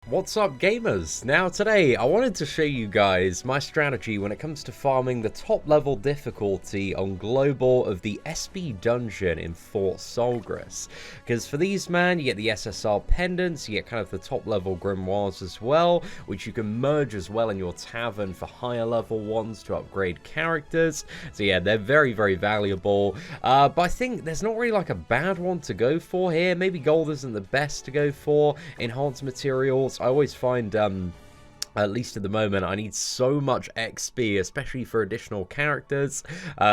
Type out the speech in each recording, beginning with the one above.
What's up, gamers? Now today I wanted to show you guys my strategy when it comes to farming the top level difficulty on global of the SP Dungeon in Fort Solgres. Because for these, man, you get the SSR Pendants, you get kind of the top level grimoires as well, which you can merge as well in your tavern for higher level ones to upgrade characters. So yeah, they're very valuable, but I think there's not really like a bad one to go for here. Maybe gold isn't the best to go for. Enhanced materials, I always find, at least at the moment, I need so much XP, especially for additional characters.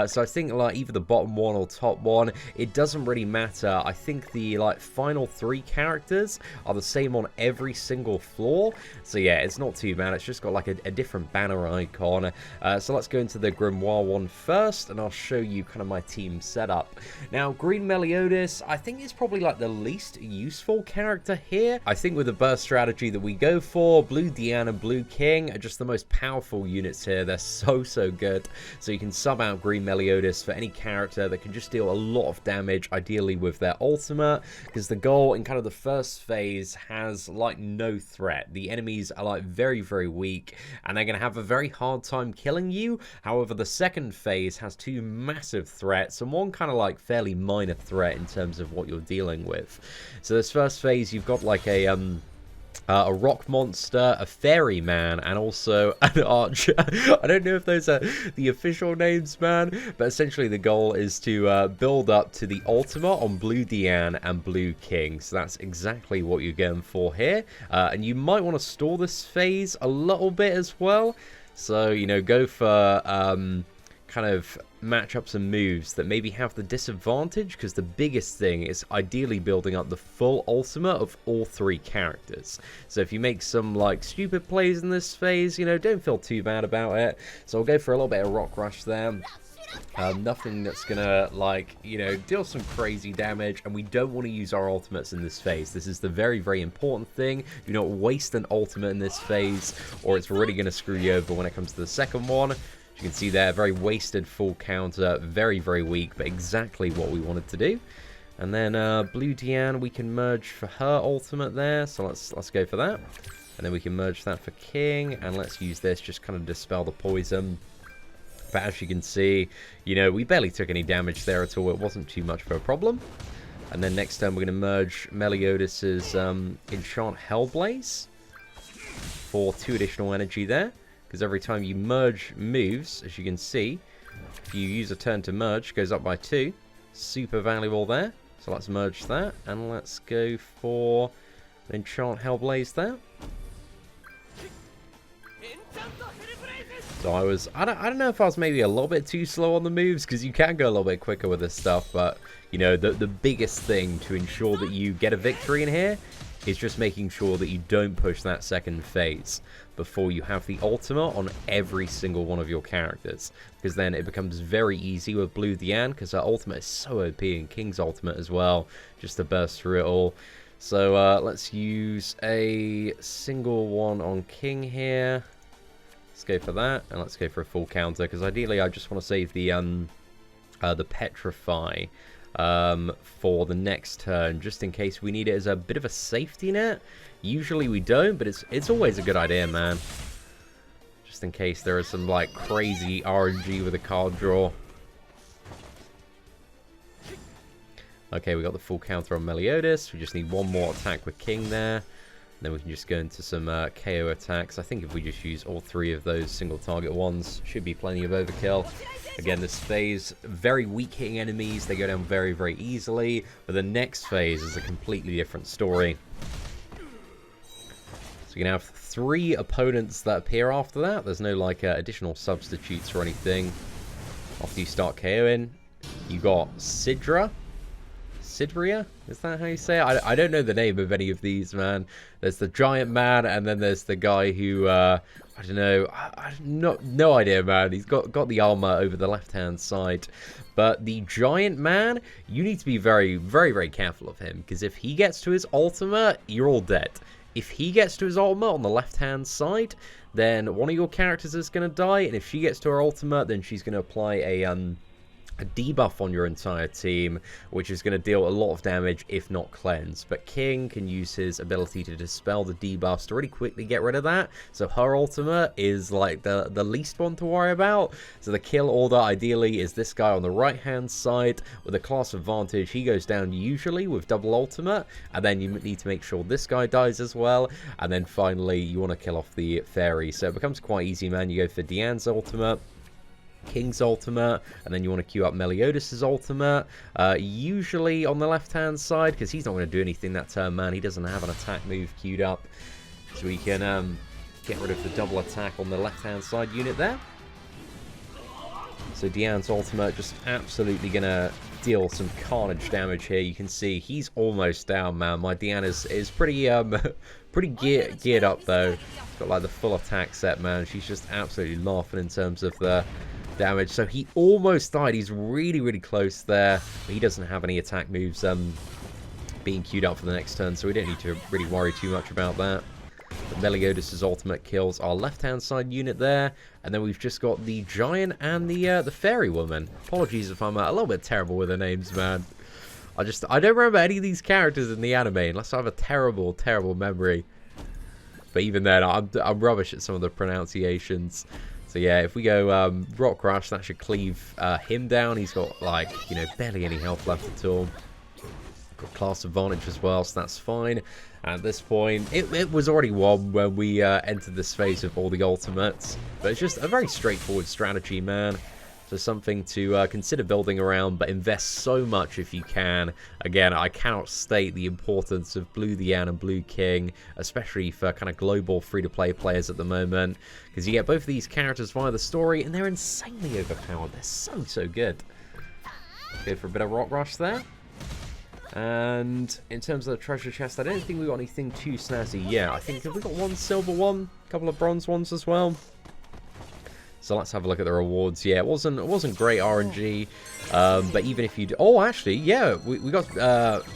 So I think like either the bottom one or top one, it doesn't really matter. I think the like final 3 characters are the same on every single floor. So yeah, it's not too bad. It's just got like a different banner icon. So let's go into the grimoire one first, and I'll show you kind of my team setup. Now, Green Meliodas, I think is probably like the least useful character here. I think with the burst strategy that we go for, Blue Diane and Blue King are just the most powerful units here. They're so good. So you can sub out Green Meliodas for any character that can just deal a lot of damage, ideally with their ultimate, because the goal in kind of the first phase has like no threat. The enemies are like very weak, and they're going to have a very hard time killing you. However, the second phase has 2 massive threats and one kind of like fairly minor threat in terms of what you're dealing with. So this first phase, you've got like a rock monster, a fairy man, and also an archer. I don't know if those are the official names, man, but essentially the goal is to build up to the ultimate on Blue Diane and Blue King. So that's exactly what you're going for here. And you might want to store this phase a little bit as well. So, you know, go for kind of matchups and moves that maybe have the disadvantage, because the biggest thing is ideally building up the full ultimate of all 3 characters. So if you make some like stupid plays in this phase, you know, don't feel too bad about it. So I'll go for a little bit of rock rush there. Nothing that's gonna like, you know, deal some crazy damage, and we don't want to use our ultimates in this phase. This is the very important thing. Do not waste an ultimate in this phase, or it's really gonna screw you over when it comes to the second one. As you can see there, very wasted full counter, very weak, but exactly what we wanted to do. And then Blue Diane, we can merge for her ultimate there, so let's go for that. And then we can merge that for King, and let's use this, just kind of dispel the poison. But as you can see, you know, we barely took any damage there at all. It wasn't too much of a problem. And then next turn, we're going to merge Meliodas's Enchant Hellblaze for 2 additional energy there. Because every time you merge moves, as you can see, if you use a turn to merge, it goes up by 2. Super valuable there. So let's merge that, and let's go for an Enchant Hellblaze there. So I don't know if I was maybe a little bit too slow on the moves, because you can go a little bit quicker with this stuff, but, you know, the biggest thing to ensure that you get a victory in here is just making sure that you don't push that second phase before you have the ultimate on every single one of your characters, because then it becomes very easy with Blue Diane, because her ultimate is so OP, and King's ultimate as well, just to burst through it all. So let's use a single one on King here. Let's go for that, and let's go for a full counter, because ideally I just want to save the Petrify for the next turn, just in case we need it as a bit of a safety net. Usually we don't, but it's always a good idea, man. Just in case there is some like crazy RNG with a card draw. Okay, we got the full counter on Meliodas. We just need one more attack with King there. Then we can just go into some KO attacks. I think if we just use all 3 of those single target ones, should be plenty of overkill. Again, this phase, very weak hitting enemies. They go down very easily. But the next phase is a completely different story. So you can have 3 opponents that appear after that. There's no like additional substitutes or anything. After you start KOing, you got Sidria, is that how you say it? I don't know the name of any of these, man. There's the giant man, and then there's the guy who I don't know, no idea, man. He's got the armor over the left hand side, but the giant man, you need to be very careful of him, because if he gets to his ultimate, you're all dead. If he gets to his ultimate on the left hand side, then one of your characters is going to die, and if she gets to her ultimate, then she's going to apply a debuff on your entire team, which is going to deal a lot of damage, if not cleanse. But King can use his ability to dispel the debuffs to really quickly get rid of that. So her ultimate is like the least one to worry about. So the kill order ideally is this guy on the right hand side with a class advantage. He goes down usually with double ultimate, and then you need to make sure this guy dies as well. And then finally you want to kill off the fairy. So it becomes quite easy, man. You go for Diane's ultimate, King's ultimate, and then you want to queue up Meliodas' ultimate, usually on the left-hand side, because he's not going to do anything that turn, man. He doesn't have an attack move queued up, so we can get rid of the double attack on the left-hand side unit there. So Diane's ultimate just absolutely going to deal some carnage damage here. You can see he's almost down, man. My Diane is pretty pretty geared up, though. She's got like the full attack set, man. She's just absolutely laughing in terms of the damage. So he almost died. He's really, really close there. But he doesn't have any attack moves being queued up for the next turn, so we don't need to really worry too much about that. But Meliodas' ultimate kills our left-hand side unit there, and then we've just got the giant and the fairy woman. Apologies if I'm a little bit terrible with the names, man. I don't remember any of these characters in the anime unless I have a terrible, terrible memory. But even then, I'm rubbish at some of the pronunciations. So yeah, if we go Rock Rush, that should cleave him down. He's got, like, you know, barely any health left at all. Got class advantage as well, so that's fine. At this point, it was already won when we entered this phase with all the ultimates. But it's just a very straightforward strategy, man. So something to consider building around, but invest so much if you can. Again, I cannot state the importance of Blue Diane and Blue King, especially for kind of global free-to-play players at the moment, because you get both of these characters via the story, and they're insanely overpowered. They're so, so good. Go for a bit of Rock Rush there. And in terms of the treasure chest, I don't think we got anything too snazzy yet. I think, have we got one silver one? A couple of bronze ones as well? So let's have a look at the rewards. Yeah, it wasn't great RNG, but even if you do... Oh, actually, yeah, we got...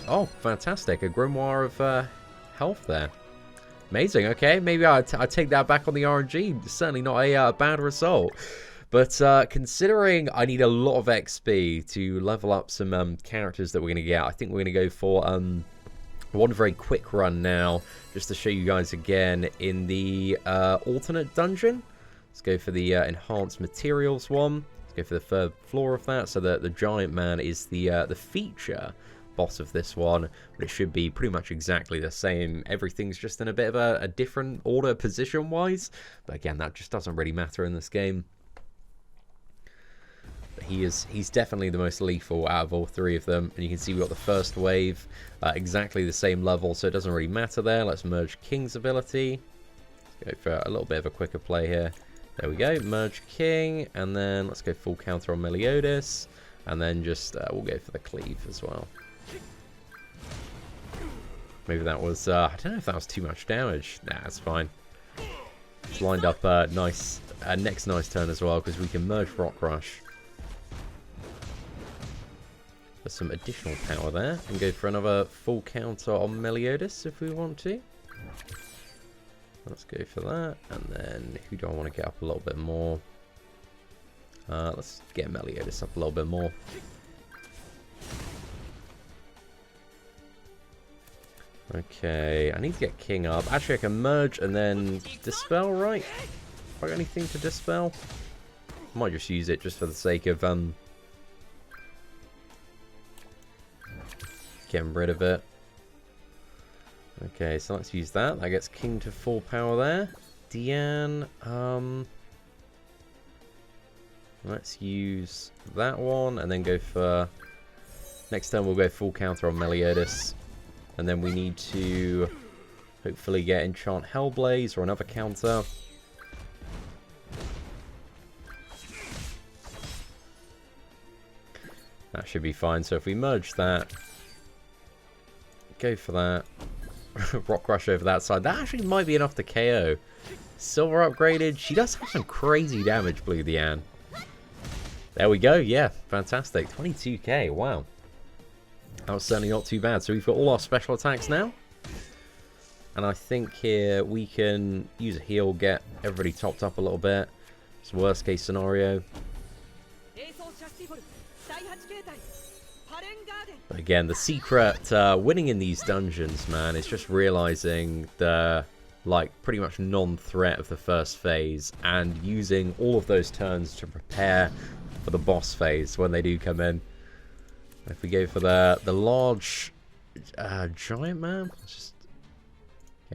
oh, fantastic. A Grimoire of health there. Amazing, okay. Maybe I take that back on the RNG. Certainly not a bad result. But considering I need a lot of XP to level up some characters that we're going to get, I think we're going to go for one very quick run now, just to show you guys again in the alternate dungeon. Let's go for the enhanced materials one. Let's go for the third floor of that. So the giant man is the feature boss of this one, but it should be pretty much exactly the same. Everything's just in a bit of a different order position wise, but again, that just doesn't really matter in this game. But he's definitely the most lethal out of all three of them, and you can see we got the first wave exactly the same level, so it doesn't really matter there. Let's merge King's ability. Let's go for a little bit of a quicker play here. There we go, merge King, and then let's go full counter on Meliodas, and then just we'll go for the cleave as well. Maybe that was, I don't know if that was too much damage. Nah, it's fine. It's lined up nice, next nice turn as well, because we can merge Rock Rush. For some additional power there, and go for another full counter on Meliodas if we want to. Let's go for that, and then who do I want to get up a little bit more? Let's get Meliodas up a little bit more. Okay, I need to get King up. Actually, I can merge and then dispel, right? Have I got anything to dispel? I might just use it just for the sake of getting rid of it. Okay, so let's use that. That gets King to full power there. Diane, let's use that one and then go for... Next turn we'll go full counter on Meliodas. And then we need to hopefully get Enchant Hellblaze or another counter. That should be fine. So if we merge that, go for that. Rock Rush over that side. That actually might be enough to KO. Silver upgraded. She does have some crazy damage, Blue Diane. There we go. Yeah, fantastic. 22k. Wow. That was certainly not too bad. So we've got all our special attacks now. And I think here we can use a heal, get everybody topped up a little bit. It's worst case scenario. But again, the secret winning in these dungeons, man, is just realizing the, like, pretty much non-threat of the first phase and using all of those turns to prepare for the boss phase when they do come in. If we go for the large giant man,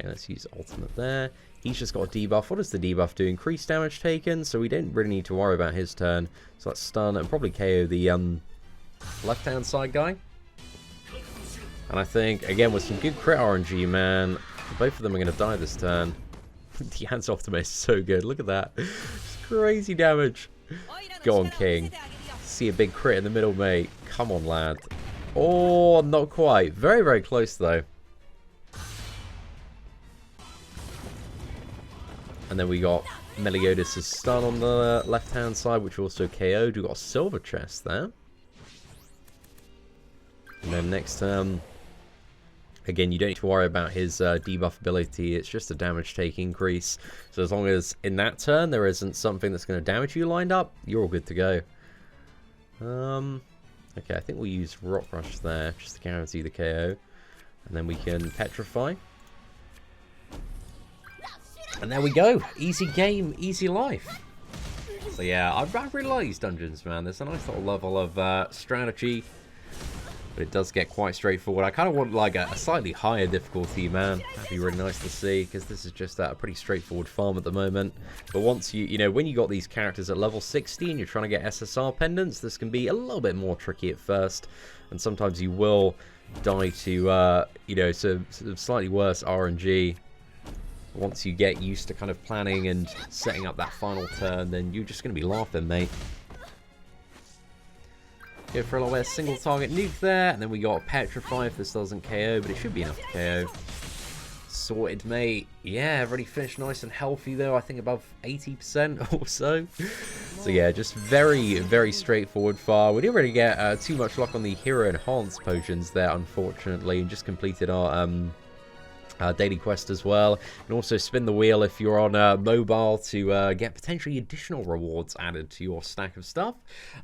let's use ultimate there. He's just got a debuff. What does the debuff do? Increased damage taken, so we don't really need to worry about his turn. So let's stun and probably KO the left-hand side guy. And I think, again, with some good crit RNG, man, both of them are going to die this turn. Diane's ultimate is so good. Look at that. It's crazy damage. Go on, King. See a big crit in the middle, mate. Come on, lad. Oh, not quite. Very, very close, though. And then we got Meliodas' stun on the left-hand side, which also KO'd. We've got a silver chest there. And then next turn, again, you don't need to worry about his debuff ability. It's just a damage take increase. So as long as in that turn there isn't something that's going to damage you lined up, you're all good to go. Okay, I think we'll use Rock Rush there, just to guarantee the KO. And then we can Petrify. And there we go. Easy game, easy life. So yeah, I really like these dungeons, man. There's a nice little level of strategy. But it does get quite straightforward. I kind of want like a slightly higher difficulty, man. That'd be really nice to see, because this is just a pretty straightforward farm at the moment. But once you know, when you got these characters at level 60 and you're trying to get SSR Pendants, this can be a little bit more tricky at first. And sometimes you will die to, you know, some slightly worse RNG. Once you get used to kind of planning and setting up that final turn, then you're just going to be laughing, mate. Go for a little bit of single target nuke there, and then we got Petrify if this doesn't KO, but it should be enough to KO. Sorted, mate. Yeah, already finished nice and healthy though, I think above 80% or so. So yeah, just very, very straightforward far. We didn't really get too much luck on the hero enhanced potions there, unfortunately, and just completed our daily quest as well. And also spin the wheel if you're on mobile to get potentially additional rewards added to your stack of stuff.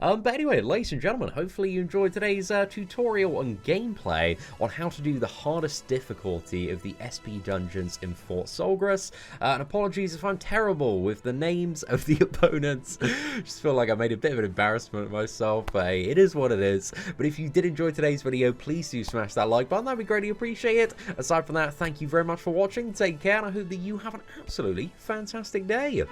But anyway, ladies and gentlemen, hopefully you enjoyed today's tutorial and gameplay on how to do the hardest difficulty of the SP Dungeons in Fort Solgres. And apologies if I'm terrible with the names of the opponents. Just feel like I made a bit of an embarrassment of myself, but hey, it is what it is. But if you did enjoy today's video, please do smash that like button. That'd be greatly appreciated. Aside from that, thank you very much for watching. Take care, and I hope that you have an absolutely fantastic day.